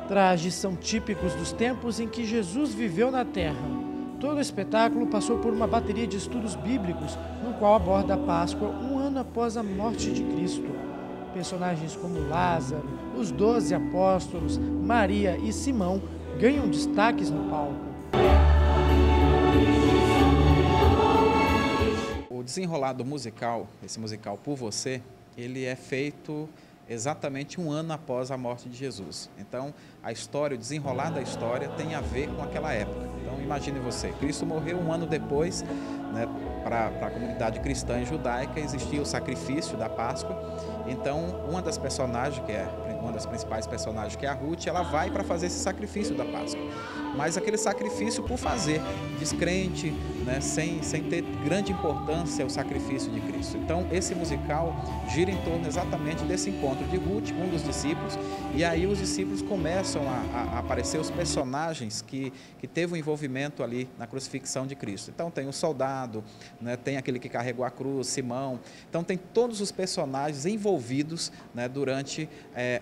Trajes são típicos dos tempos em que Jesus viveu na Terra. Todo o espetáculo passou por uma bateria de estudos bíblicos, no qual aborda a Páscoa um ano após a morte de Cristo. Personagens como Lázaro, os 12 apóstolos, Maria e Simão ganham destaques no palco. O desenrolado musical, esse musical Por Você, ele é feito exatamente um ano após a morte de Jesus. Então, a história, o desenrolar da história tem a ver com aquela época. Então, imagine você, Cristo morreu um ano depois, né, para a comunidade cristã e judaica, existia o sacrifício da Páscoa. Então, uma das personagens, uma das principais personagens, que é a Ruth, ela vai para fazer esse sacrifício da Páscoa. Mas aquele sacrifício por fazer, descrente, né, sem ter grande importância o sacrifício de Cristo. Então, esse musical gira em torno exatamente desse encontro de Ruth, um dos discípulos, e aí os discípulos começam a aparecer os personagens que teve um envolvimento ali na crucifixão de Cristo. Então, tem o soldado, né, tem aquele que carregou a cruz, Simão. Então, tem todos os personagens envolvidos, né, durante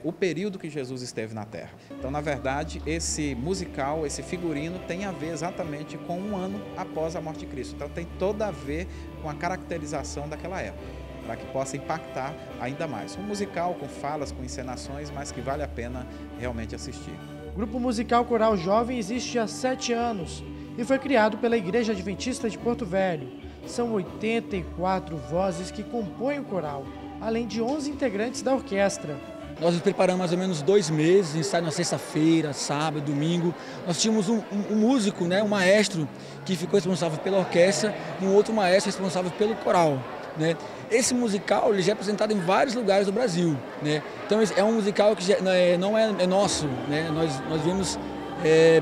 o período que Jesus esteve na Terra. Então, na verdade, esse musical, esse figurino tem a ver exatamente com um ano após a morte de Cristo. Então, tem toda a ver com a caracterização daquela época, para que possa impactar ainda mais. Um musical com falas, com encenações, mas que vale a pena realmente assistir. O Grupo Musical Coral Jovem existe há 7 anos e foi criado pela Igreja Adventista de Porto Velho. São 84 vozes que compõem o coral, além de 11 integrantes da orquestra. Nós nos preparamos mais ou menos 2 meses, ensaio na sexta-feira, sábado, domingo. Nós tínhamos um músico, né, um maestro, que ficou responsável pela orquestra e um outro maestro responsável pelo coral. Né? Esse musical ele já é apresentado em vários lugares do Brasil. Né? Então é um musical que já, não é nosso. Né? Nós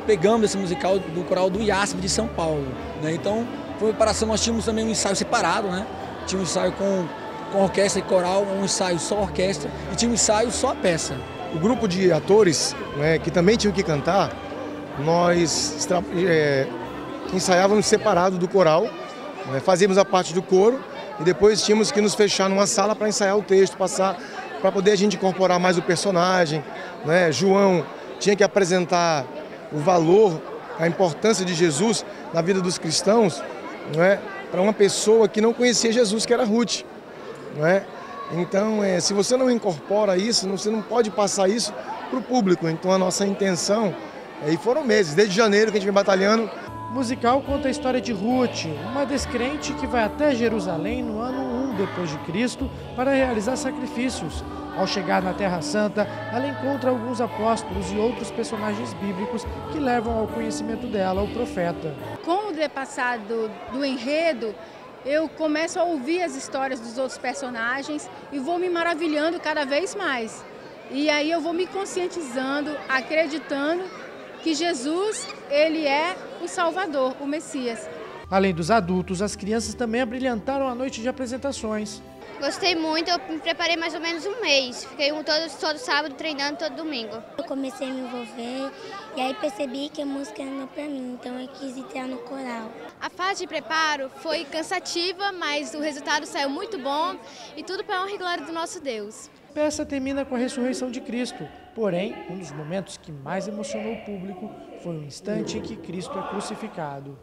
pegamos esse musical do coral do IASP de São Paulo. Né? Então, por preparação, nós tínhamos também um ensaio separado. Né? Tinha um ensaio com orquestra e coral, um ensaio só orquestra e tinha um ensaio só a peça. O grupo de atores, né, que também tinham que cantar, nós ensaiávamos separado do coral, né, fazíamos a parte do coro e depois tínhamos que nos fechar numa sala para ensaiar o texto, passar para poder a gente incorporar mais o personagem. Né? João tinha que apresentar o valor, a importância de Jesus na vida dos cristãos, né, para uma pessoa que não conhecia Jesus, que era Ruth. Não é? Então, se você não incorpora isso, você não pode passar isso para o público. Então, a nossa intenção, e foram meses, desde janeiro que a gente vem batalhando. O musical conta a história de Ruth, uma descrente que vai até Jerusalém no ano 1 depois de Cristo para realizar sacrifícios. Ao chegar na Terra Santa, ela encontra alguns apóstolos e outros personagens bíblicos que levam ao conhecimento dela o profeta. Com o depassar do enredo, eu começo a ouvir as histórias dos outros personagens e vou me maravilhando cada vez mais. E aí eu vou me conscientizando, acreditando que Jesus, ele é o Salvador, o Messias. Além dos adultos, as crianças também abrilhantaram a noite de apresentações. Gostei muito, eu me preparei mais ou menos um mês. Fiquei todo sábado treinando, todo domingo. Eu comecei a me envolver e aí percebi que a música não para mim, então eu quis entrar no coral. A fase de preparo foi cansativa, mas o resultado saiu muito bom e tudo para a honra e glória do nosso Deus. A peça termina com a ressurreição de Cristo, porém, um dos momentos que mais emocionou o público foi o instante em que Cristo é crucificado.